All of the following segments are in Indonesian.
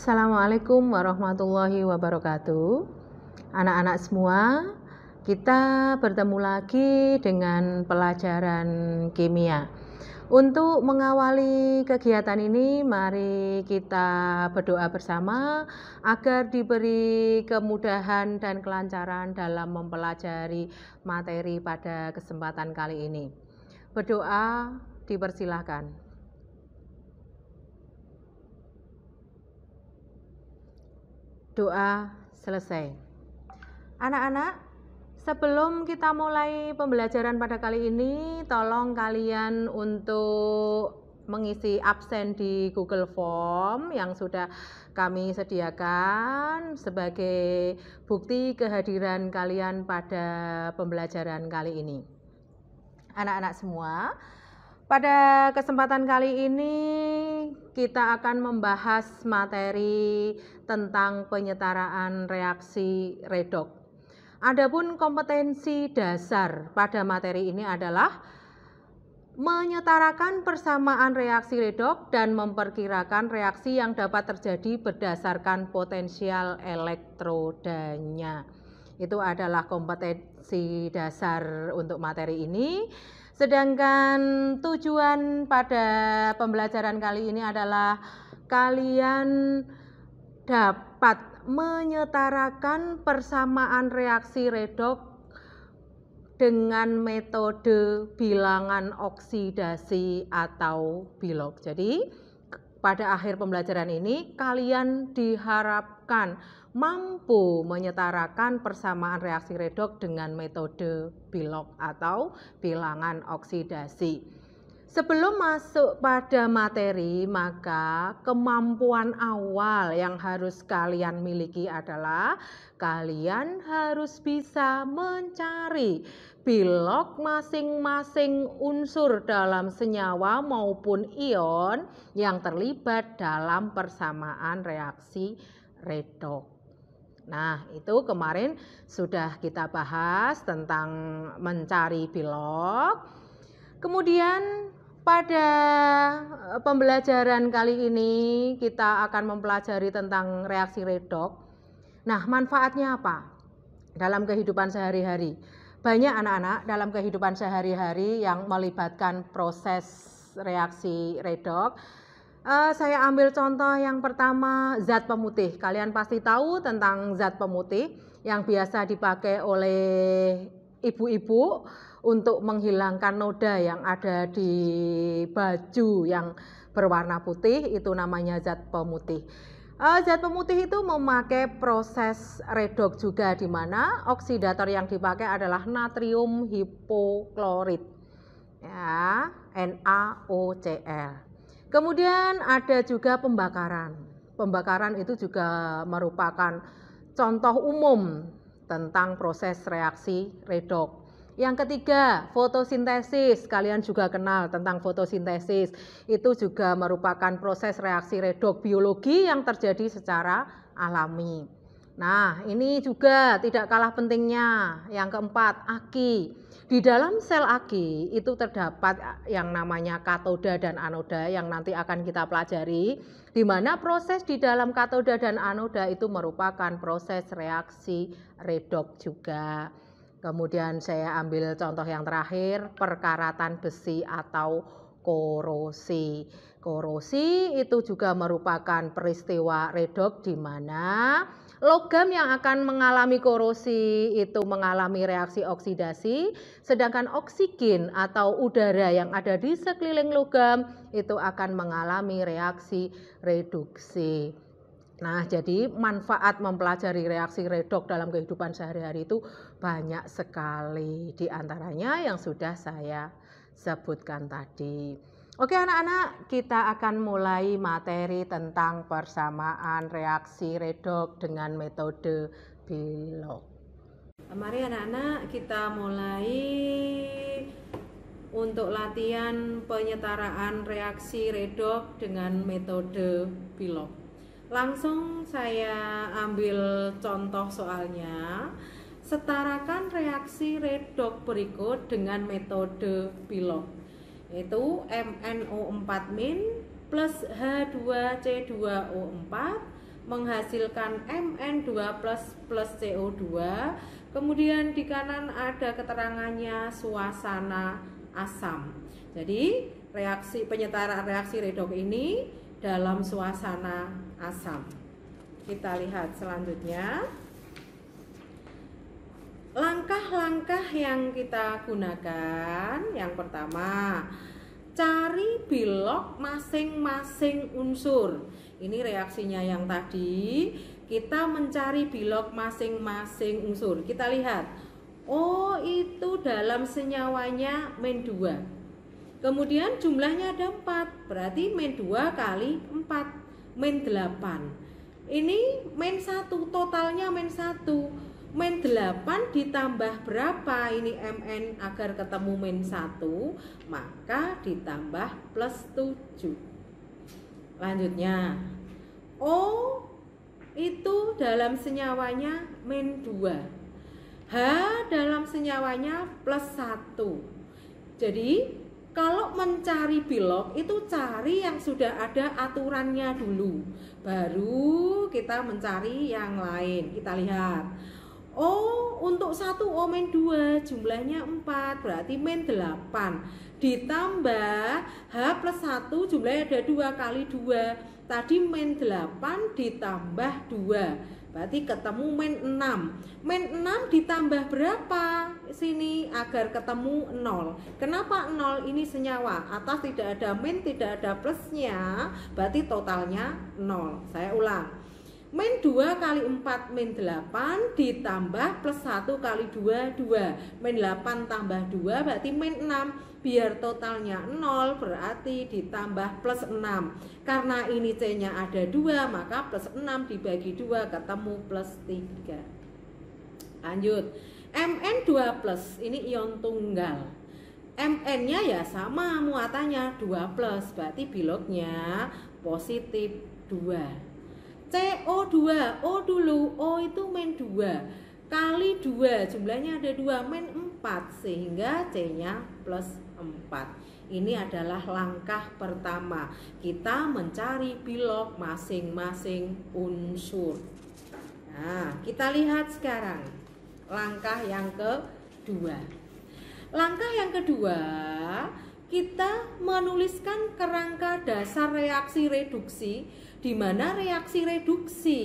Assalamualaikum warahmatullahi wabarakatuh. Anak-anak semua, kita bertemu lagi dengan pelajaran kimia. Untuk mengawali kegiatan ini, mari kita berdoa bersama agar diberi kemudahan dan kelancaran dalam mempelajari materi pada kesempatan kali ini. Berdoa dipersilahkan. Doa selesai. Anak-anak, sebelum kita mulai pembelajaran pada kali ini, tolong kalian untuk mengisi absen di Google Form yang sudah kami sediakan sebagai bukti kehadiran kalian pada pembelajaran kali ini. Anak-anak semua, pada kesempatan kali ini kita akan membahas materi tentang penyetaraan reaksi redoks. Adapun kompetensi dasar pada materi ini adalah menyetarakan persamaan reaksi redoks dan memperkirakan reaksi yang dapat terjadi berdasarkan potensial elektrodanya. Itu adalah kompetensi dasar untuk materi ini. Sedangkan tujuan pada pembelajaran kali ini adalah kalian dapat menyetarakan persamaan reaksi redoks dengan metode bilangan oksidasi atau BILOG. Jadi pada akhir pembelajaran ini kalian diharapkan mampu menyetarakan persamaan reaksi redoks dengan metode BILOG atau bilangan oksidasi. Sebelum masuk pada materi, maka kemampuan awal yang harus kalian miliki adalah kalian harus bisa mencari BILOG masing-masing unsur dalam senyawa maupun ion yang terlibat dalam persamaan reaksi redoks. Nah, itu kemarin sudah kita bahas tentang mencari BILOG. Kemudian pada pembelajaran kali ini kita akan mempelajari tentang reaksi redoks. Nah, manfaatnya apa dalam kehidupan sehari-hari? Banyak anak-anak dalam kehidupan sehari-hari yang melibatkan proses reaksi redoks. Saya ambil contoh yang pertama, zat pemutih. Kalian pasti tahu tentang zat pemutih yang biasa dipakai oleh ibu-ibu untuk menghilangkan noda yang ada di baju yang berwarna putih, itu namanya zat pemutih. Zat pemutih itu memakai proses redoks juga, di mana oksidator yang dipakai adalah natrium hipoklorit, ya, NaOCl. Kemudian ada juga pembakaran. Pembakaran itu juga merupakan contoh umum tentang proses reaksi redoks. Yang ketiga, fotosintesis. Kalian juga kenal tentang fotosintesis. Itu juga merupakan proses reaksi redoks biologi yang terjadi secara alami. Nah, ini juga tidak kalah pentingnya. Yang keempat, aki. Di dalam sel aki itu terdapat yang namanya katoda dan anoda yang nanti akan kita pelajari, di mana proses di dalam katoda dan anoda itu merupakan proses reaksi redoks juga. Kemudian saya ambil contoh yang terakhir, perkaratan besi atau korosi. Korosi itu juga merupakan peristiwa redoks di mana logam yang akan mengalami korosi itu mengalami reaksi oksidasi, sedangkan oksigen atau udara yang ada di sekeliling logam itu akan mengalami reaksi reduksi. Nah, jadi manfaat mempelajari reaksi redoks dalam kehidupan sehari-hari itu banyak sekali, di antaranya yang sudah saya sebutkan tadi. Oke anak-anak, kita akan mulai materi tentang persamaan reaksi redoks dengan metode BILOG. Mari anak-anak kita mulai untuk latihan penyetaraan reaksi redoks dengan metode BILOG. Langsung saya ambil contoh soalnya. Setarakan reaksi redoks berikut dengan metode BILOG. Itu MnO4- plus H2CO4 menghasilkan Mn2+ plus CO2. Kemudian di kanan ada keterangannya suasana asam. Jadi penyetaraan reaksi redoks ini dalam suasana asam. Kita lihat selanjutnya. Langkah-langkah yang kita gunakan, yang pertama, cari bilog masing-masing unsur. Ini reaksinya yang tadi, kita mencari bilog masing-masing unsur. Kita lihat, oh itu dalam senyawanya -2. Kemudian jumlahnya ada 4, berarti -2 kali 4, -8. Ini -1, totalnya -1. -8 ditambah berapa ini Mn agar ketemu -1, maka ditambah +7. Lanjutnya, O itu dalam senyawanya -2, H dalam senyawanya +1. Jadi kalau mencari bilog itu cari yang sudah ada aturannya dulu, baru kita mencari yang lain. Kita lihat, untuk 1 O-2 jumlahnya 4, berarti -8 ditambah H+1 jumlahnya ada 2 kali 2. Tadi -8 ditambah 2, berarti ketemu -6. -6 ditambah berapa? Sini agar ketemu 0. Kenapa 0? Ini senyawa, atas tidak ada min, tidak ada plusnya, berarti totalnya 0. Saya ulang. -2 kali 4 -8 ditambah +1 kali 2, 2. -8 tambah 2 berarti -6. Biar totalnya 0 berarti ditambah +6. Karena ini C-nya ada 2, maka +6 dibagi 2 ketemu +3. Lanjut, Mn2+, ini ion tunggal. Mn-nya ya sama muatannya 2+, berarti bilognya positif 2. CO2, O dulu, O itu -2 kali 2, jumlahnya ada 2, -4, sehingga C-nya +4. Ini adalah langkah pertama, kita mencari bilog masing-masing unsur. Nah, kita lihat sekarang langkah yang kedua. Langkah yang kedua, kita menuliskan kerangka dasar reaksi reduksi, di mana reaksi reduksi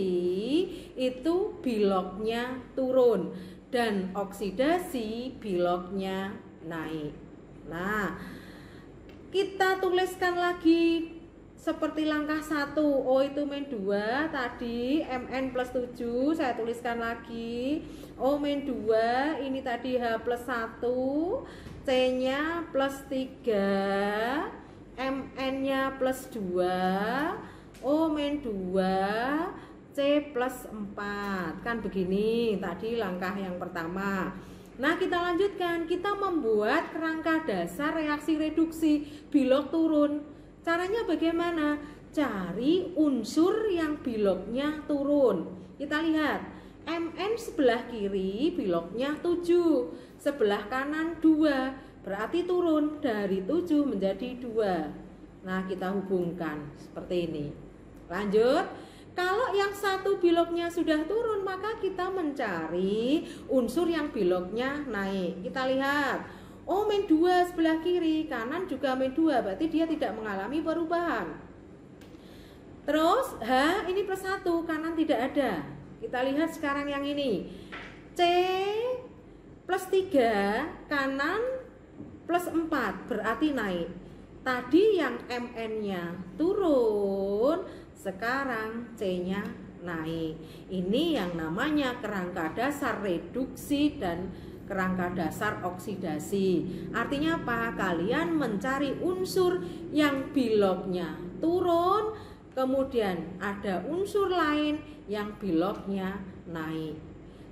itu bilognya turun dan oksidasi bilognya naik. Nah, kita tuliskan lagi seperti langkah 1, O itu -2, tadi Mn+7, saya tuliskan lagi, O -2, ini tadi H+1, C-nya +3, Mn-nya +2, O -2, C +4. Kan begini tadi langkah yang pertama. Nah, kita lanjutkan, kita membuat kerangka dasar reaksi reduksi bilog turun. Caranya bagaimana? Cari unsur yang bilognya turun. Kita lihat, Mn sebelah kiri bilognya 7, sebelah kanan 2, berarti turun dari 7 menjadi 2. Nah, kita hubungkan seperti ini. Lanjut, kalau yang satu bilognya sudah turun, maka kita mencari unsur yang bilognya naik. Kita lihat, O -2 sebelah kiri, kanan juga -2, berarti dia tidak mengalami perubahan. Terus H ini +1, kanan tidak ada. Kita lihat sekarang yang ini, C +3, kanan +4, berarti naik. Tadi yang Mn-nya turun, sekarang C-nya naik. Ini yang namanya kerangka dasar reduksi dan kerangka dasar oksidasi. Artinya apa? Kalian mencari unsur yang bilognya turun, kemudian ada unsur lain yang bilognya naik.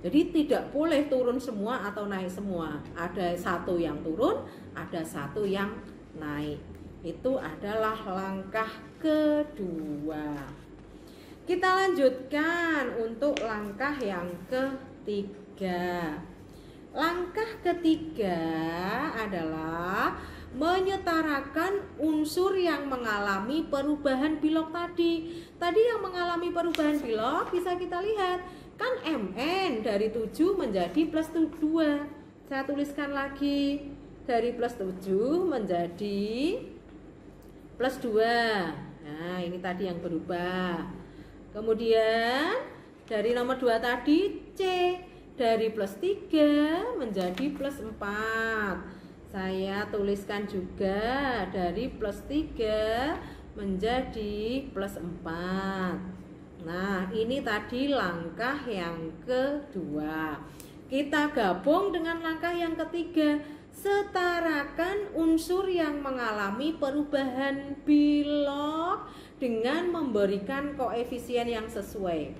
Jadi tidak boleh turun semua atau naik semua. Ada satu yang turun, ada satu yang naik. Itu adalah langkah kedua. Kita lanjutkan untuk langkah yang ketiga. Langkah ketiga adalah menyetarakan unsur yang mengalami perubahan bilog tadi. Tadi yang mengalami perubahan bilog bisa kita lihat, kan Mn dari 7 menjadi plus 2. Saya tuliskan lagi, dari plus 7 menjadi plus 2. Nah, ini tadi yang berubah. Kemudian dari nomor 2 tadi C, dari plus 3 menjadi plus 4. Saya tuliskan juga dari plus 3 menjadi plus 4. Nah, ini tadi langkah yang kedua. Kita gabung dengan langkah yang ketiga. Setarakan unsur yang mengalami perubahan bilog dengan memberikan koefisien yang sesuai.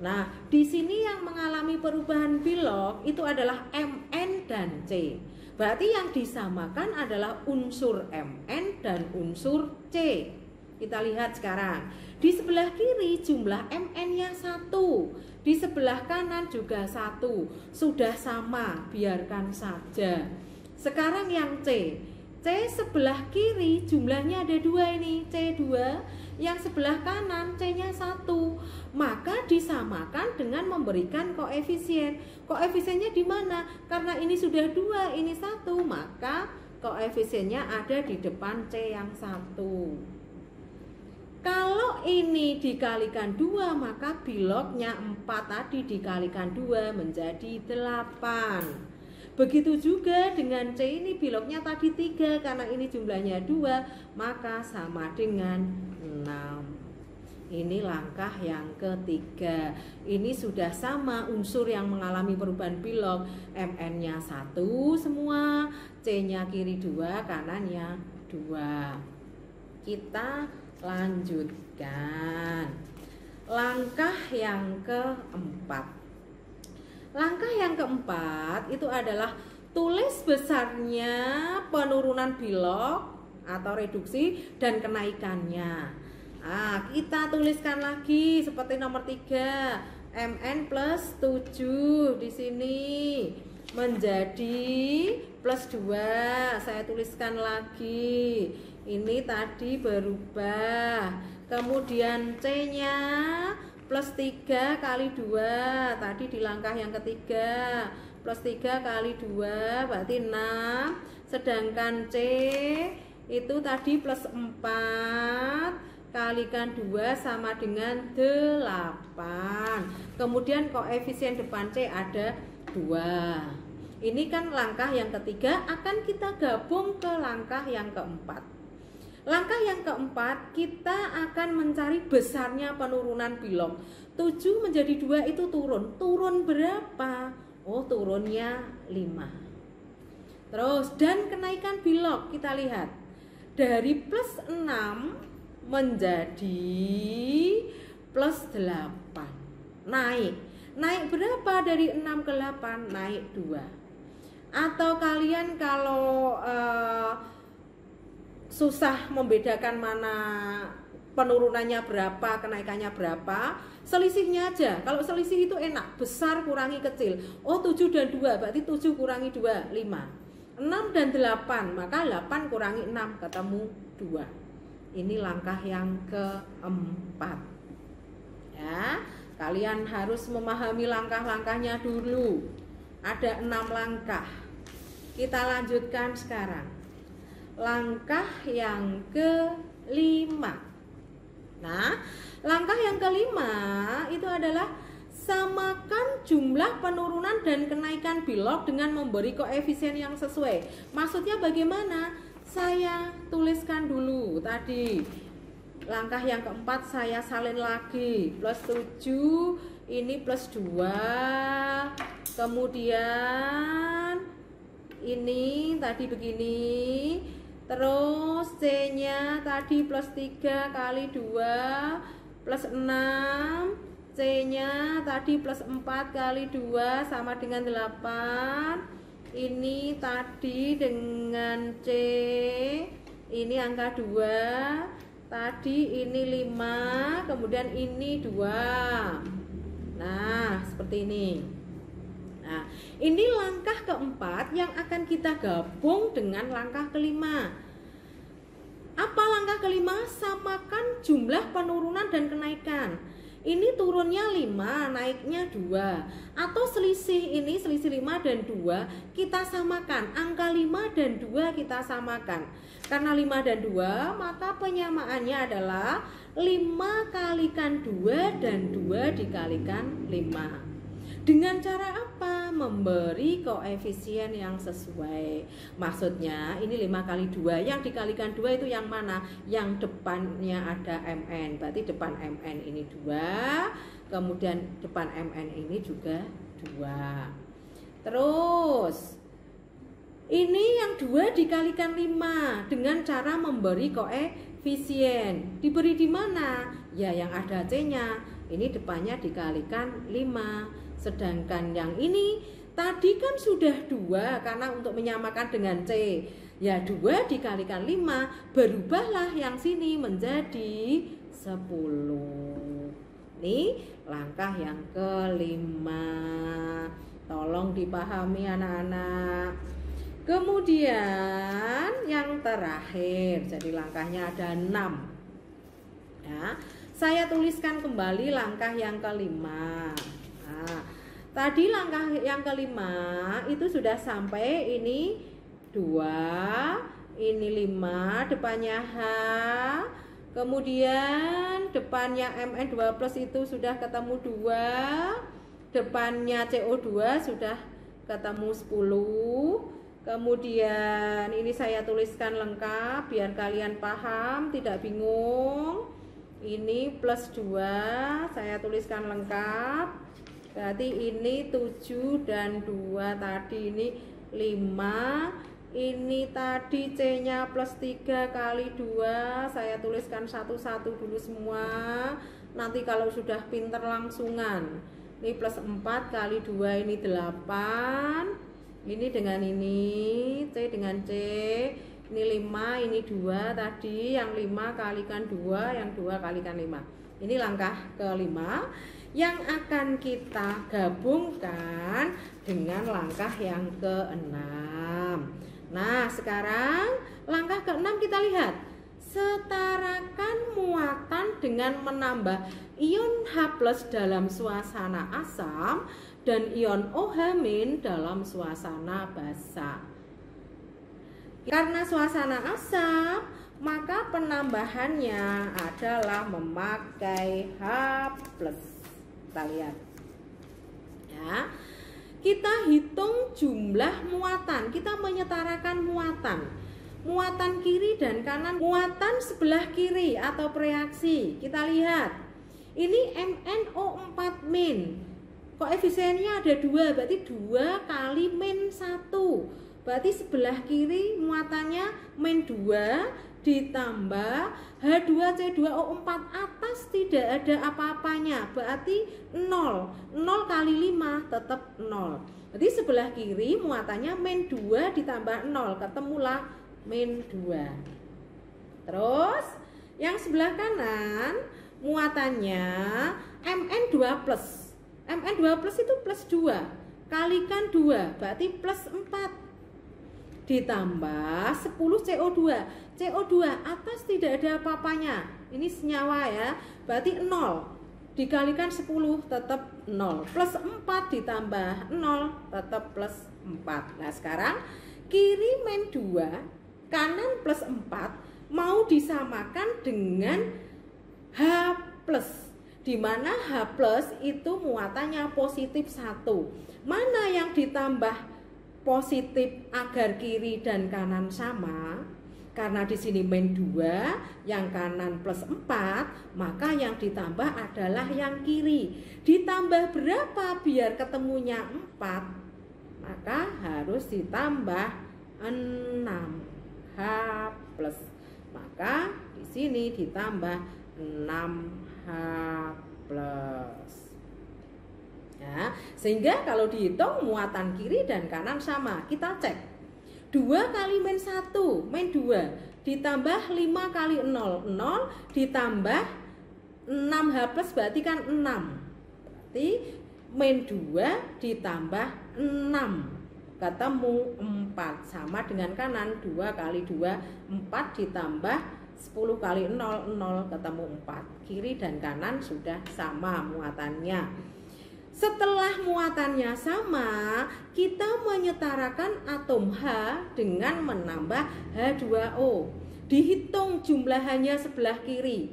Nah, di sini yang mengalami perubahan bilog itu adalah Mn dan C. Berarti yang disamakan adalah unsur Mn dan unsur C. Kita lihat sekarang. Di sebelah kiri jumlah Mn-nya 1. Di sebelah kanan juga 1. Sudah sama, biarkan saja. Sekarang yang C. C sebelah kiri jumlahnya ada 2 ini, C2. Yang sebelah kanan C-nya 1. Maka disamakan dengan memberikan koefisien. Koefisiennya di mana? Karena ini sudah 2, ini 1, maka koefisiennya ada di depan C yang 1. Kalau ini dikalikan 2, maka bilognya 4 tadi dikalikan 2 menjadi 8. Begitu juga dengan C ini bilognya tadi 3, karena ini jumlahnya 2, maka sama dengan 6. Ini langkah yang ketiga. Ini sudah sama unsur yang mengalami perubahan bilog. Mn-nya 1 semua, C-nya kiri 2, kanannya 2. Kita lanjutkan. Langkah yang keempat. Langkah yang keempat itu adalah tulis besarnya penurunan bilog atau reduksi dan kenaikannya. Nah, kita tuliskan lagi seperti nomor 3, Mn plus 7 di sini menjadi plus 2. Saya tuliskan lagi. Ini tadi berubah. Kemudian C-nya plus 3 kali 2. Tadi di langkah yang ketiga. Plus 3 kali 2 berarti 6. Sedangkan C itu tadi plus 4 kalikan 2 sama dengan 8. Kemudian koefisien depan C ada 2. Ini kan langkah yang ketiga, akan kita gabung ke langkah yang keempat. Langkah yang keempat, kita akan mencari besarnya penurunan bilog. 7 menjadi 2 itu turun. Turun berapa? Oh, turunnya 5. Terus, dan kenaikan bilog, kita lihat. Dari plus 6 menjadi plus 8. Naik. Naik berapa dari 6 ke 8? Naik 2. Atau kalian kalau susah membedakan mana penurunannya berapa, kenaikannya berapa, selisihnya aja. Kalau selisih itu enak, besar kurangi kecil. Oh, 7 dan 2, berarti 7 kurangi 2, 5. 6 dan 8, maka 8 kurangi 6, ketemu 2. Ini langkah yang keempat. Ya, kalian harus memahami langkah-langkahnya dulu. Ada 6 langkah. Kita lanjutkan sekarang. Langkah yang kelima. Nah, langkah yang kelima itu adalah samakan jumlah penurunan dan kenaikan bilog dengan memberi koefisien yang sesuai. Maksudnya bagaimana? Saya tuliskan dulu tadi. Langkah yang keempat saya salin lagi. Plus 7, ini plus 2. Kemudian ini tadi begini. Terus C-nya tadi plus 3 kali 2 plus 6. C-nya tadi plus 4 kali 2 sama dengan 8. Ini tadi dengan C, ini angka 2. Tadi ini 5, kemudian ini 2. Nah, seperti ini. Nah, ini langkah keempat yang akan kita gabung dengan langkah kelima. Apa langkah kelima? Samakan jumlah penurunan dan kenaikan. Ini turunnya 5, naiknya 2. Atau selisih ini, selisih 5 dan 2 kita samakan. Angka 5 dan 2 kita samakan. Karena 5 dan 2, maka penyamaannya adalah 5 kalikan 2 dan 2 dikalikan 5. Dengan cara apa? Memberi koefisien yang sesuai. Maksudnya ini 5 kali 2, yang dikalikan 2 itu yang mana? Yang depannya ada MN. Berarti depan MN ini 2, kemudian depan MN ini juga 2. Terus ini yang 2 dikalikan 5 dengan cara memberi koefisien. Diberi di mana? Ya yang ada C-nya. Ini depannya dikalikan 5. Sedangkan yang ini tadi kan sudah 2 karena untuk menyamakan dengan C. Ya 2 dikalikan 5, berubahlah yang sini menjadi 10. Ini langkah yang kelima. Tolong dipahami anak-anak. Kemudian yang terakhir, jadi langkahnya ada 6. Ya, saya tuliskan kembali langkah yang kelima. Nah, tadi langkah yang kelima itu sudah sampai ini 2, ini 5, depannya H, kemudian depannya Mn2 plus itu sudah ketemu 2, depannya CO2 sudah ketemu 10, kemudian ini saya tuliskan lengkap biar kalian paham, tidak bingung. Ini plus 2, saya tuliskan lengkap. Berarti ini 7 dan 2 tadi ini 5. Ini tadi C-nya plus 3 kali 2. Saya tuliskan satu-satu dulu semua. Nanti kalau sudah pinter langsungan. Ini plus 4 kali 2 ini 8. Ini dengan ini, C dengan C. Ini 5, ini 2 tadi, yang 5 kalikan 2, yang 2 kalikan 5. Ini langkah kelima yang akan kita gabungkan dengan langkah yang keenam. Nah, sekarang langkah keenam kita lihat. Setarakan muatan dengan menambah ion H+ dalam suasana asam dan ion OH- dalam suasana basa. Karena suasana asam, maka penambahannya adalah memakai H+. Kita lihat. Ya. Kita hitung jumlah muatan. Kita menyetarakan muatan. Muatan kiri dan kanan, muatan sebelah kiri atau preaksi. Kita lihat. Ini MnO4-. Koefisiennya ada 2, berarti 2 kali -1. Berarti sebelah kiri muatannya -2 ditambah H2C2O4 atas tidak ada apa-apanya. Berarti 0. 0 kali 5 tetap 0. Berarti sebelah kiri muatannya -2 ditambah 0. Ketemulah -2. Terus yang sebelah kanan muatannya Mn2+. Mn2+ itu plus 2. Kalikan 2 berarti plus 4. Ditambah 10 CO2. CO2 atas tidak ada apa-apanya. Ini senyawa ya. Berarti 0. Dikalikan 10 tetap 0. Plus 4 ditambah 0 tetap plus 4. Nah, sekarang kiri -2, kanan plus 4 mau disamakan dengan H+. Di mana H+ itu muatannya positif 1. Mana yang ditambah positif agar kiri dan kanan sama? Karena di sini -2, yang kanan plus 4, maka yang ditambah adalah yang kiri. Ditambah berapa biar ketemunya 4? Maka harus ditambah 6 H+. Maka di sini ditambah 6 H+. Ya, sehingga kalau dihitung muatan kiri dan kanan sama. Kita cek 2 kali -1, -2 ditambah 5 kali 0, 0 ditambah 6H+ berarti kan 6. Berarti min 2 ditambah 6 ketemu 4, sama dengan kanan 2 kali 2 4 ditambah 10 kali 0 0 ketemu 4. Kiri dan kanan sudah sama muatannya. Setelah muatannya sama, kita menyetarakan atom H dengan menambah H2O. Dihitung jumlahannya sebelah kiri,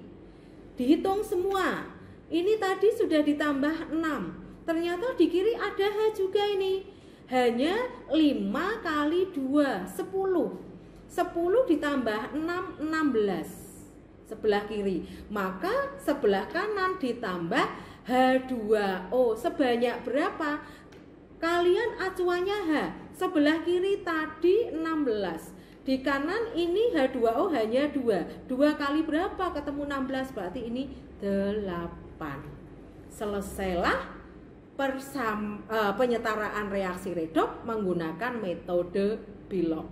dihitung semua. Ini tadi sudah ditambah 6, ternyata di kiri ada H juga ini. Hanya 5 kali 2 10 ditambah 6 16 sebelah kiri, maka sebelah kanan ditambah H2O sebanyak berapa? Kalian acuannya H, sebelah kiri tadi 16, di kanan ini H2O hanya 2 kali berapa? Ketemu 16, berarti ini 8. Selesailah penyetaraan reaksi redoks menggunakan metode Bilog.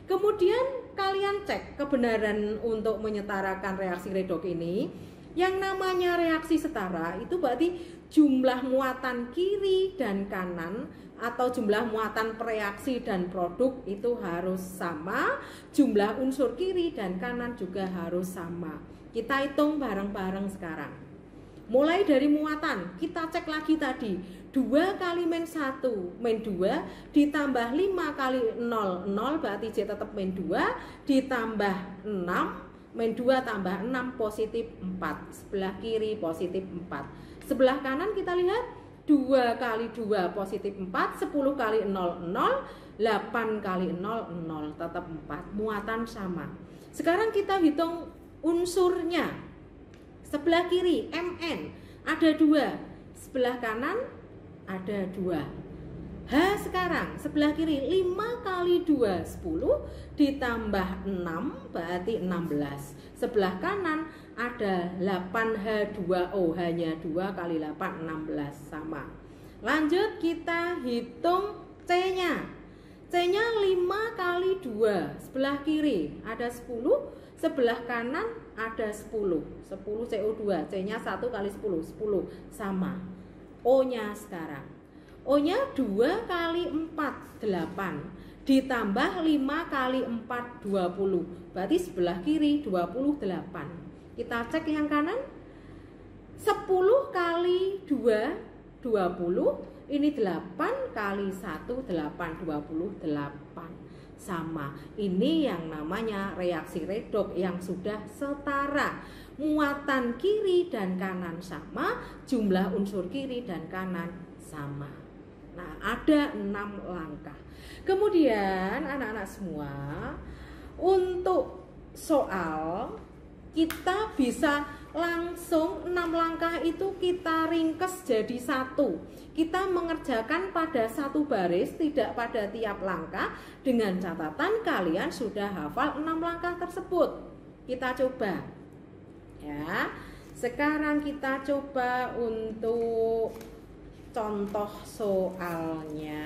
Kemudian kalian cek kebenaran untuk menyetarakan reaksi redoks ini. Yang namanya reaksi setara itu berarti jumlah muatan kiri dan kanan atau jumlah muatan reaksi dan produk itu harus sama, jumlah unsur kiri dan kanan juga harus sama. Kita hitung bareng-bareng sekarang. Mulai dari muatan, kita cek lagi tadi 2 kali min 1 min 2 ditambah 5 kali 0 0 berarti J tetap min 2 ditambah 6 min 2 tambah 6 positif 4, sebelah kiri positif 4. Sebelah kanan kita lihat 2 kali 2 positif 4, 10 kali 0 0, 8 kali 0 0 tetap 4, muatan sama. Sekarang kita hitung unsurnya. Sebelah kiri Mn ada 2, sebelah kanan ada 2. H sekarang sebelah kiri 5 kali 2 10 ditambah 6 berarti 16. Sebelah kanan ada 8H2O, hanya 2 kali 8 16 sama. Lanjut kita hitung C-nya. C-nya 5 kali 2, sebelah kiri ada 10, sebelah kanan ada 10 CO2, C-nya 1 kali 10 sama. O-nya sekarang, O-nya 2 kali 4 8 ditambah 5 kali 4 20, berarti sebelah kiri 28. Kita cek yang kanan, 10 kali 2 20, ini 8 kali 1 8 28 sama. Ini yang namanya reaksi redoks yang sudah setara. Muatan kiri dan kanan sama, jumlah unsur kiri dan kanan sama. Nah, ada 6 langkah. Kemudian anak-anak semua, untuk soal kita bisa langsung 6 langkah itu kita ringkes jadi 1. Kita mengerjakan pada 1 baris, tidak pada tiap langkah, dengan catatan kalian sudah hafal 6 langkah tersebut. Kita coba ya. Sekarang kita coba untuk contoh soalnya.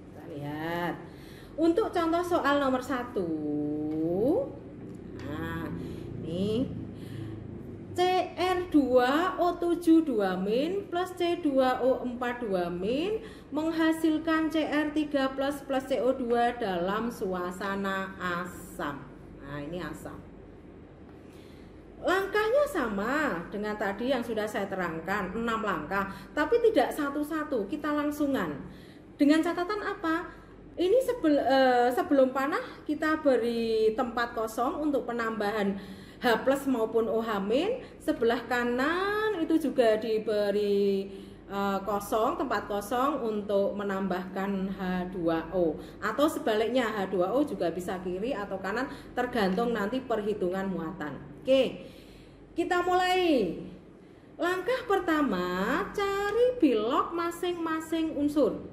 Kita lihat. Untuk contoh soal nomor 1. Nah, ini CR2O7 2- plus C2O4 2- menghasilkan CR3 plus CO2 dalam suasana asam. Nah, ini asam. Langkahnya sama dengan tadi yang sudah saya terangkan, 6 langkah, tapi tidak satu-satu, kita langsungan. Dengan catatan apa? Ini sebelum panah kita beri tempat kosong untuk penambahan H plus maupun OH-. Sebelah kanan itu juga diberi kosong, tempat kosong untuk menambahkan H2O, atau sebaliknya H2O juga bisa kiri atau kanan, tergantung nanti perhitungan muatan. Oke, kita mulai. Langkah pertama, cari bilog masing-masing unsur.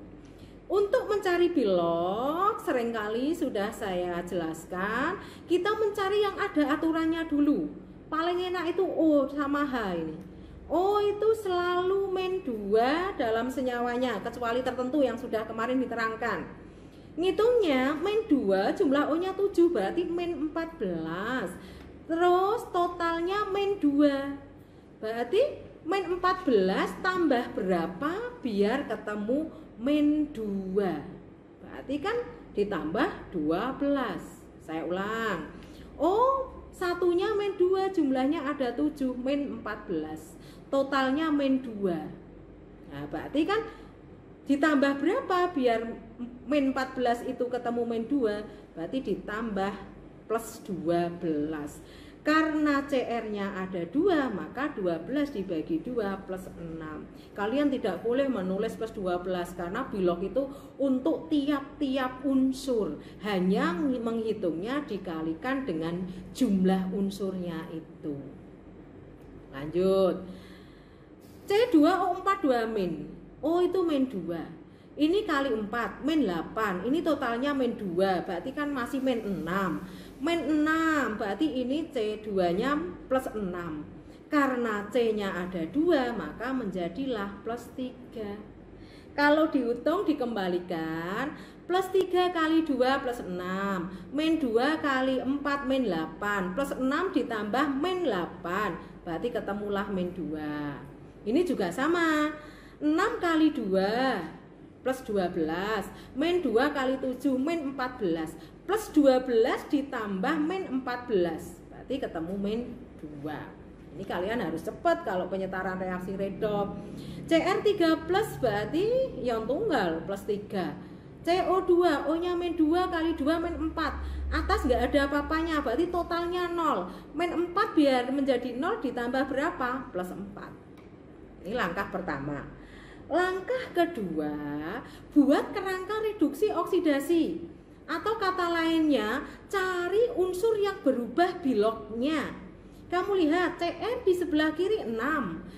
Untuk mencari bilog, seringkali sudah saya jelaskan, kita mencari yang ada aturannya dulu. Paling enak itu O sama H ini. O itu selalu min 2 dalam senyawanya, kecuali tertentu yang sudah kemarin diterangkan. Ngitungnya min 2 jumlah O nya 7, berarti min 14. Terus totalnya min 2. Berarti min 14 tambah berapa biar ketemu min 2. Berarti kan ditambah 12. Saya ulang. Oh, satunya min 2, jumlahnya ada 7, min 14. Totalnya min 2. Nah, berarti kan ditambah berapa biar min 14 itu ketemu min 2? Berarti ditambah plus 12. Karena CR-nya ada 2, maka 12 dibagi 2 plus 6. Kalian tidak boleh menulis plus 12 karena bilog itu untuk tiap-tiap unsur. Hanya menghitungnya dikalikan dengan jumlah unsurnya itu. Lanjut. C2O4 2 min. Oh, itu min 2. Ini kali 4, min 8. Ini totalnya min 2, berarti kan masih min 6. Min 6, berarti ini C2-nya plus 6. Karena C-nya ada 2, maka menjadilah plus 3. Kalau dihitung dikembalikan, plus 3 kali 2 plus 6. Min 2 kali 4 min 8. Plus 6 ditambah min 8. Berarti ketemulah min 2. Ini juga sama. 6 kali 2 plus 12. Min 2 kali 7 min 14. Plus 12 ditambah min 14. Berarti ketemu min 2. Ini kalian harus cepat kalau penyetaran reaksi redoks. CR3 plus berarti yang tunggal plus 3. CO2, O-nya min 2 kali 2 min 4. Atas nggak ada apa-apanya, berarti totalnya 0. Min 4 biar menjadi 0 ditambah berapa? Plus 4. Ini langkah pertama. Langkah kedua, buat kerangka reduksi oksidasi. Atau kata lainnya, cari unsur yang berubah bilognya. Kamu lihat, CR di sebelah kiri 6,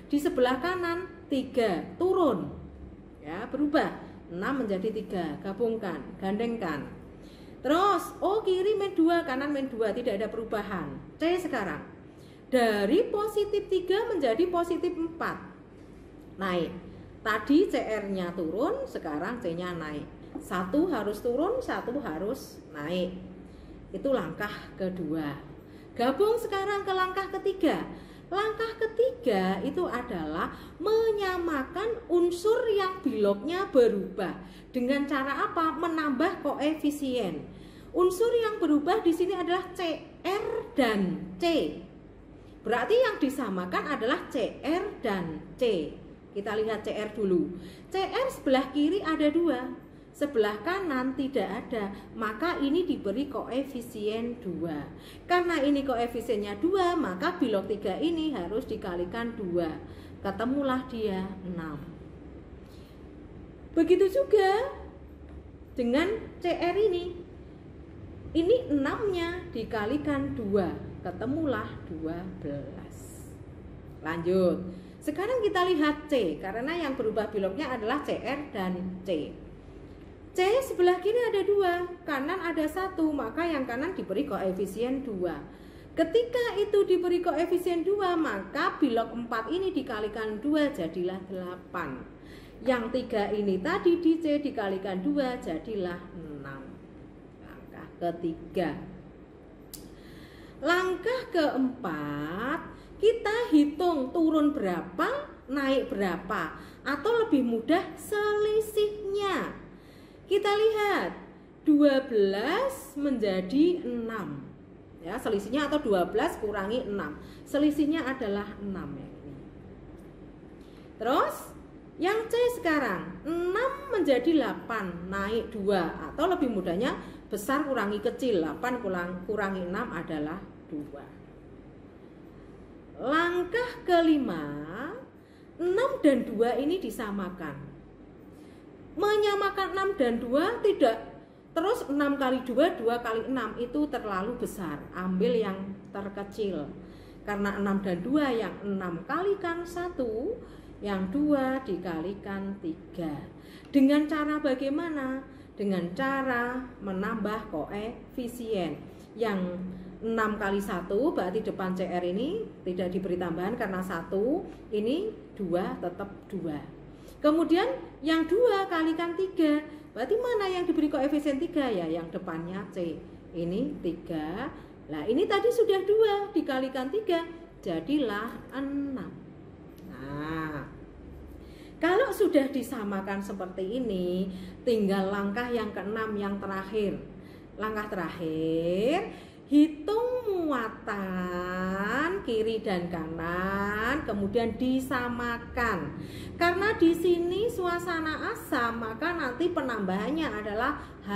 di sebelah kanan 3, turun. Ya, berubah. 6 menjadi 3, gabungkan, gandengkan. Terus, O kiri min 2, kanan min 2, tidak ada perubahan. C sekarang. Dari positif 3 menjadi positif 4. Naik. Tadi CR-nya turun, sekarang C-nya naik. Satu harus turun, satu harus naik. Itu langkah kedua. Gabung sekarang ke langkah ketiga. Langkah ketiga itu adalah menyamakan unsur yang bilognya berubah. Dengan cara apa? Menambah koefisien. Unsur yang berubah di sini adalah CR dan C. Berarti yang disamakan adalah CR dan C. Kita lihat CR dulu. CR sebelah kiri ada 2, sebelah kanan tidak ada, maka ini diberi koefisien 2. Karena ini koefisiennya 2, maka bilog 3 ini harus dikalikan 2. Ketemulah dia 6. Begitu juga dengan CR ini. Ini 6-nya dikalikan 2, ketemulah 12. Lanjut. Sekarang kita lihat C, karena yang berubah bilognya adalah CR dan C. C sebelah kiri ada 2, kanan ada 1, maka yang kanan diberi koefisien 2. Ketika itu diberi koefisien 2, maka bilog 4 ini dikalikan 2 jadilah 8. Yang 3 ini tadi di C dikalikan 2 jadilah 6. Langkah ketiga. Langkah keempat, kita hitung turun berapa, naik berapa, atau lebih mudah selisihnya. Kita lihat 12 menjadi 6. Ya, selisihnya atau 12 kurangi 6. Selisihnya adalah 6 ya ini. Terus yang C sekarang 6 menjadi 8, naik 2, atau lebih mudahnya besar kurangi kecil, 8 kurangi 6 adalah 2. Langkah kelima, 6 dan 2 ini disamakan. Menyamakan 6 dan 2 tidak. Terus 6 kali 2, 2 kali 6 itu terlalu besar. Ambil yang terkecil. Karena 6 dan 2, yang 6 kalikan 1, yang 2 dikalikan 3. Dengan cara bagaimana? Dengan cara menambah koefisien. Yang 6 kali 1 berarti depan CR ini tidak diberi tambahan karena 1, ini 2 tetap 2. Kemudian yang 2 kalikan 3, berarti mana yang diberi koefisien 3 ya? Yang depannya C. Ini 3, Nah ini tadi sudah 2 dikalikan 3 jadilah 6. Nah kalau sudah disamakan seperti ini, tinggal langkah yang ke-6 yang terakhir. Langkah terakhir, hitung muatan kiri dan kanan, kemudian disamakan. Karena di sini suasana asam, maka nanti penambahannya adalah H+.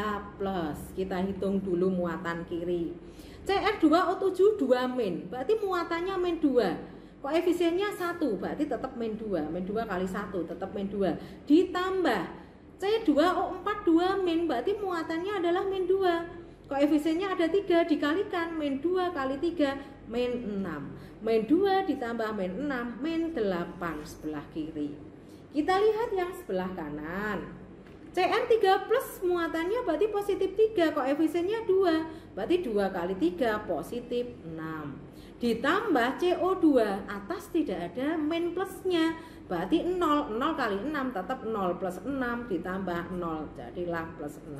Kita hitung dulu muatan kiri. Cr2O7 2 min, berarti muatannya min 2. Koefisiennya 1, berarti tetap min 2. Min 2 kali 1 tetap min 2. Ditambah C2O4 2 min, berarti muatannya adalah min 2. Koefisiennya ada 3, dikalikan min 2 kali 3 min 6. Min 2 ditambah min 6 min 8 sebelah kiri. Kita lihat yang sebelah kanan. Cr3 plus muatannya berarti positif 3, koefisiennya 2, berarti 2 kali 3 positif 6. Ditambah CO2, atas tidak ada min plusnya, berarti 0, 0 kali 6 tetap 0 plus 6 ditambah 0, jadilah plus 6.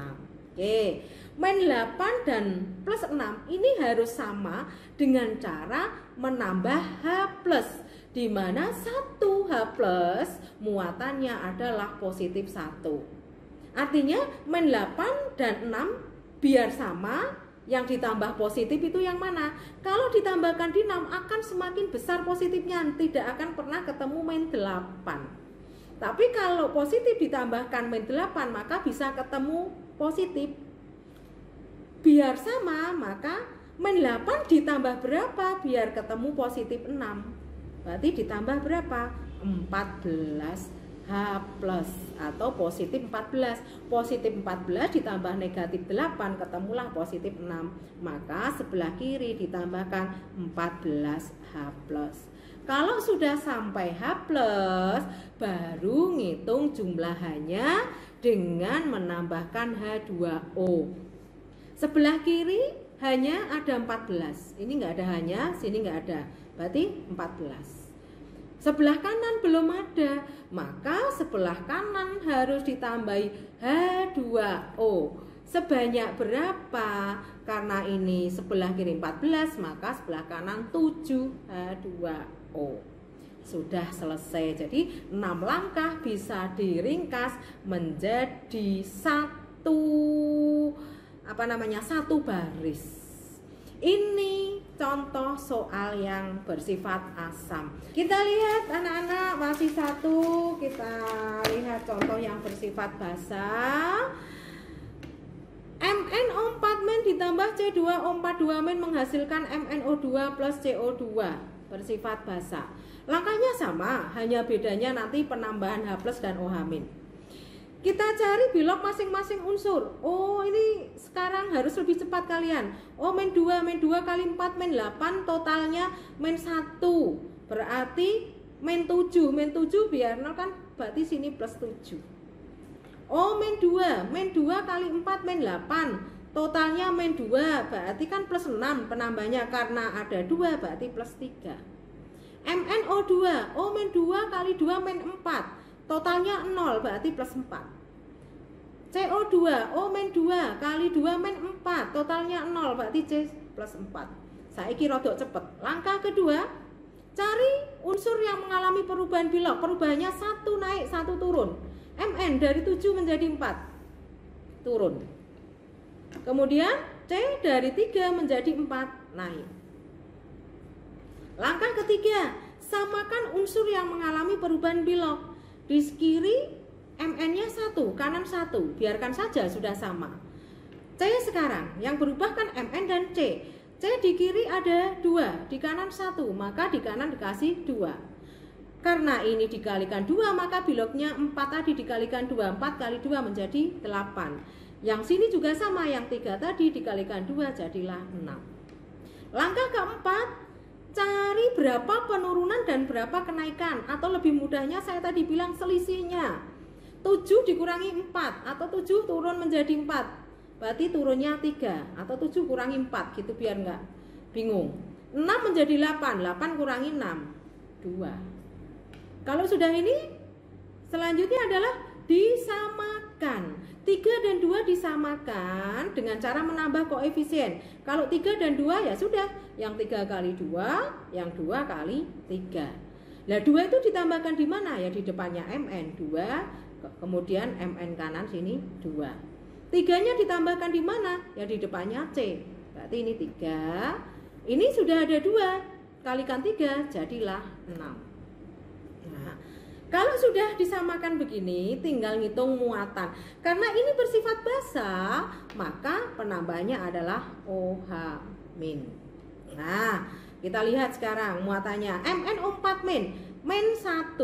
Oke, min 8 dan plus 6 ini harus sama dengan cara menambah H+, di mana 1H+ muatannya adalah positif 1. Artinya min 8 dan 6 biar sama, yang ditambah positif itu yang mana? Kalau ditambahkan di 6 akan semakin besar positifnya, tidak akan pernah ketemu min 8. Tapi kalau positif ditambahkan min 8 maka bisa ketemu positif. Biar sama maka min 8 ditambah berapa biar ketemu positif 6? Berarti ditambah berapa? 14 H+ atau positif 14. Positif 14 ditambah negatif 8 ketemulah positif 6. Maka sebelah kiri ditambahkan 14 H+. Kalau sudah sampai H+, baru ngitung jumlahannya dengan menambahkan H2O. Sebelah kiri hanya ada 14. Ini enggak ada hanya, sini enggak ada. Berarti 14. Sebelah kanan belum ada, maka sebelah kanan harus ditambahi H2O. Sebanyak berapa? Karena ini sebelah kiri 14, maka sebelah kanan 7 H2O. Sudah selesai. Jadi 6 langkah bisa diringkas menjadi satu baris. Ini contoh soal yang bersifat asam. Kita lihat anak-anak masih satu. Kita lihat contoh yang bersifat basa. MnO4 min ditambah C2O4 2 min menghasilkan MnO2 plus CO2 bersifat basa. Langkahnya sama, hanya bedanya nanti penambahan H+ dan OH min. Kita cari bilog masing-masing unsur. Oh, ini sekarang harus lebih cepat kalian. Oh, min 2 kali 4 min 8 totalnya min 1. Berarti min 7 biar 0 kan berarti sini plus 7. Oh, min 2 kali 4 min 8 totalnya min 2 berarti kan plus 6 penambahnya karena ada 2 berarti plus 3. MnO2, oh min 2 kali 2 min 4 totalnya 0 berarti plus 4. CO2, oh min 2 kali 2 min 4 totalnya 0 berarti C plus 4. Saiki rodok cepet. Langkah kedua, cari unsur yang mengalami perubahan bilog. Perubahannya 1 naik 1 turun. Mn dari 7 menjadi 4 turun. Kemudian C dari 3 menjadi 4 naik. Langkah ketiga, samakan unsur yang mengalami perubahan bilog. Di kiri Mn-nya 1, kanan 1, biarkan saja sudah sama. C sekarang, yang berubah kan Mn dan C. C di kiri ada 2, di kanan 1, maka di kanan dikasih 2. Karena ini dikalikan 2, maka bilognya 4 tadi dikalikan 2, 4 kali 2 menjadi 8. Yang sini juga sama, yang 3 tadi dikalikan 2 jadilah 6. Langkah keempat, cari berapa penurunan dan berapa kenaikan, atau lebih mudahnya saya tadi bilang selisihnya. 7 dikurangi 4 atau 7 turun menjadi 4 berarti turunnya 3 atau 7 kurangi 4 gitu biar enggak bingung. 6 menjadi 8, 8 kurangi 6 2. Kalau sudah ini selanjutnya adalah disamakan. 3 dan 2 disamakan dengan cara menambah koefisien. Kalau 3 dan 2 ya sudah, yang 3 kali 2, yang 2 kali 3. Nah 2 itu ditambahkan di mana? Ya di depannya MN 2, kemudian MN kanan sini 2. 3-nya ditambahkan di mana? Ya di depannya C. Berarti ini 3. Ini sudah ada 2. Kalikan 3 jadilah 6. Nah, kalau sudah disamakan begini, tinggal ngitung muatan. Karena ini bersifat basah, maka penambahnya adalah OH min. Nah, kita lihat sekarang muatannya. MnO4 min. Min 1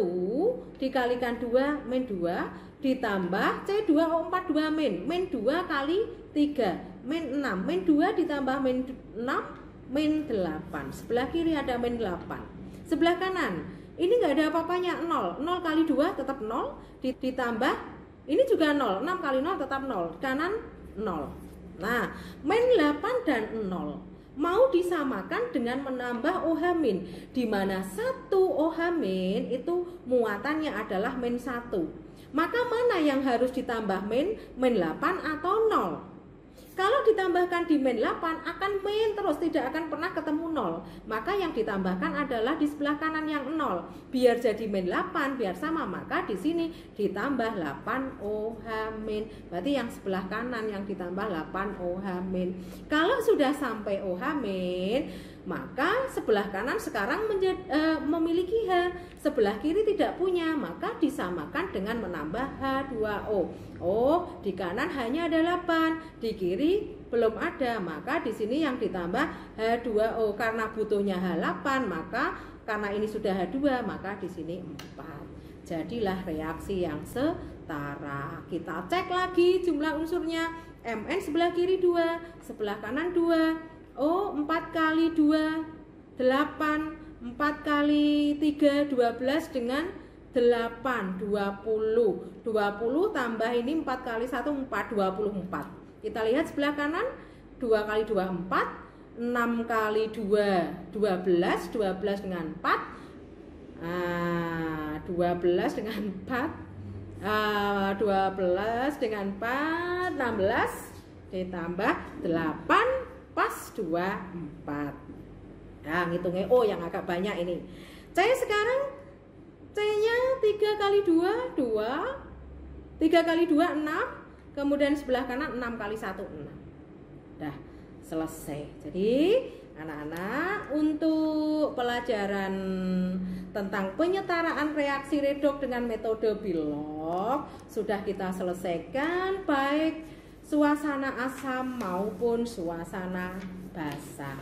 dikalikan 2 min 2 ditambah C2O4 2 min. Min 2 kali 3 min 6. Min 2 ditambah min 6 min 8. Sebelah kiri ada min 8. Sebelah kanan ini nggak ada apa-apanya, 0. 0 kali 2 tetap 0. Ditambah ini juga 0. 6 kali 0 tetap 0. Kanan 0. Nah, min 8 dan 0 mau disamakan dengan menambah OH min, di mana 1 OH min itu muatannya adalah min 1. Maka mana yang harus ditambah min 8 atau 0? Kalau ditambahkan di min 8 akan min terus, tidak akan pernah ketemu 0. Maka yang ditambahkan adalah di sebelah kanan yang 0. Biar jadi min 8, biar sama, maka di sini ditambah 8 OH min. Berarti yang sebelah kanan yang ditambah 8 OH min. Kalau sudah sampai OH min, maka sebelah kanan sekarang memiliki H, sebelah kiri tidak punya, maka disamakan dengan menambah H2O. Oh, di kanan hanya ada 8, di kiri belum ada, maka di sini yang ditambah H2O. Karena butuhnya H8, maka karena ini sudah H2, maka di sini 4. Jadilah reaksi yang setara. Kita cek lagi jumlah unsurnya. Mn sebelah kiri 2, sebelah kanan 2. Oh, 4 kali 2, 8. 4 kali 3, 12 dengan 8, 20. 20 tambah ini 4 kali 1, 4, 24. Kita lihat sebelah kanan, 2 kali 2, 4. 6 kali 2, 12. 12 dengan 4. 12 dengan 4. 12 dengan 4, 16. Ditambah 8, pas 24. Nah, ngitungnya O yang agak banyak ini. C sekarang C-nya 3 kali 2, 2. 3 kali 2, 6. Kemudian sebelah kanan 6 kali 1, 6. Dah, selesai. Jadi, anak-anak, untuk pelajaran tentang penyetaraan reaksi redoks dengan metode Bilog sudah kita selesaikan, baik suasana asam maupun suasana basah.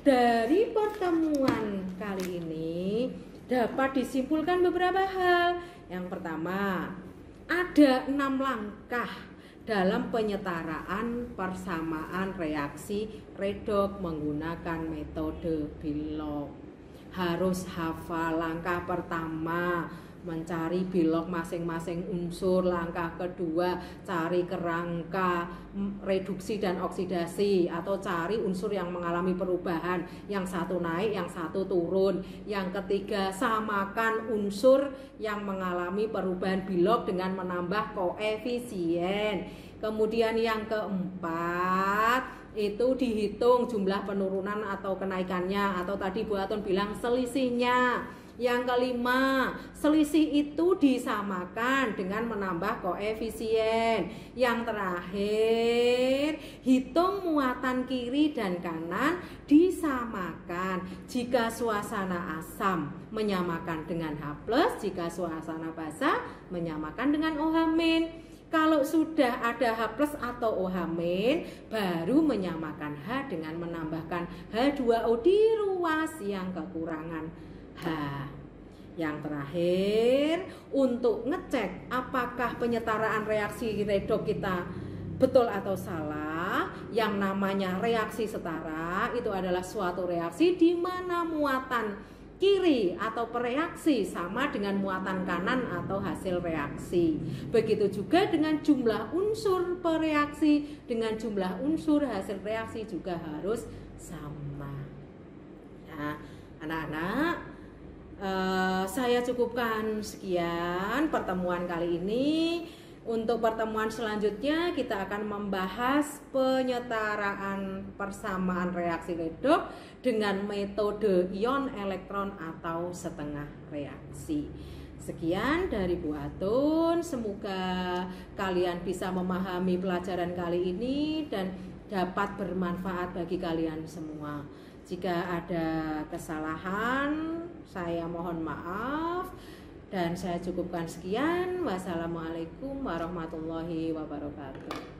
Dari pertemuan kali ini dapat disimpulkan beberapa hal. Yang pertama, ada 6 langkah dalam penyetaraan persamaan reaksi redoks menggunakan metode Bilog. Harus hafal langkah pertama, mencari Bilog masing-masing unsur. Langkah kedua, cari kerangka reduksi dan oksidasi atau cari unsur yang mengalami perubahan, yang satu naik, yang satu turun. Yang ketiga, samakan unsur yang mengalami perubahan Bilog dengan menambah koefisien. Kemudian yang keempat, itu dihitung jumlah penurunan atau kenaikannya, atau tadi Bu Atun bilang selisihnya. Yang kelima, selisih itu disamakan dengan menambah koefisien. Yang terakhir, hitung muatan kiri dan kanan disamakan. Jika suasana asam menyamakan dengan H+, jika suasana basah menyamakan dengan OH-. Kalau sudah ada H+ atau OH-, baru menyamakan H dengan menambahkan H2O di ruas yang kekurangan H. Yang terakhir, untuk ngecek apakah penyetaraan reaksi redoks kita betul atau salah, yang namanya reaksi setara itu adalah suatu reaksi di mana muatan kiri atau pereaksi sama dengan muatan kanan atau hasil reaksi. Begitu juga dengan jumlah unsur pereaksi dengan jumlah unsur hasil reaksi juga harus sama. Nah, anak-anak, saya saya cukupkan sekian pertemuan kali ini. Untuk pertemuan selanjutnya kita akan membahas penyetaraan persamaan reaksi redoks dengan metode ion elektron atau setengah reaksi. Sekian dari Bu Atun, semoga kalian bisa memahami pelajaran kali ini dan dapat bermanfaat bagi kalian semua. Jika ada kesalahan, saya mohon maaf. Dan saya cukupkan sekian. Wassalamualaikum warahmatullahi wabarakatuh.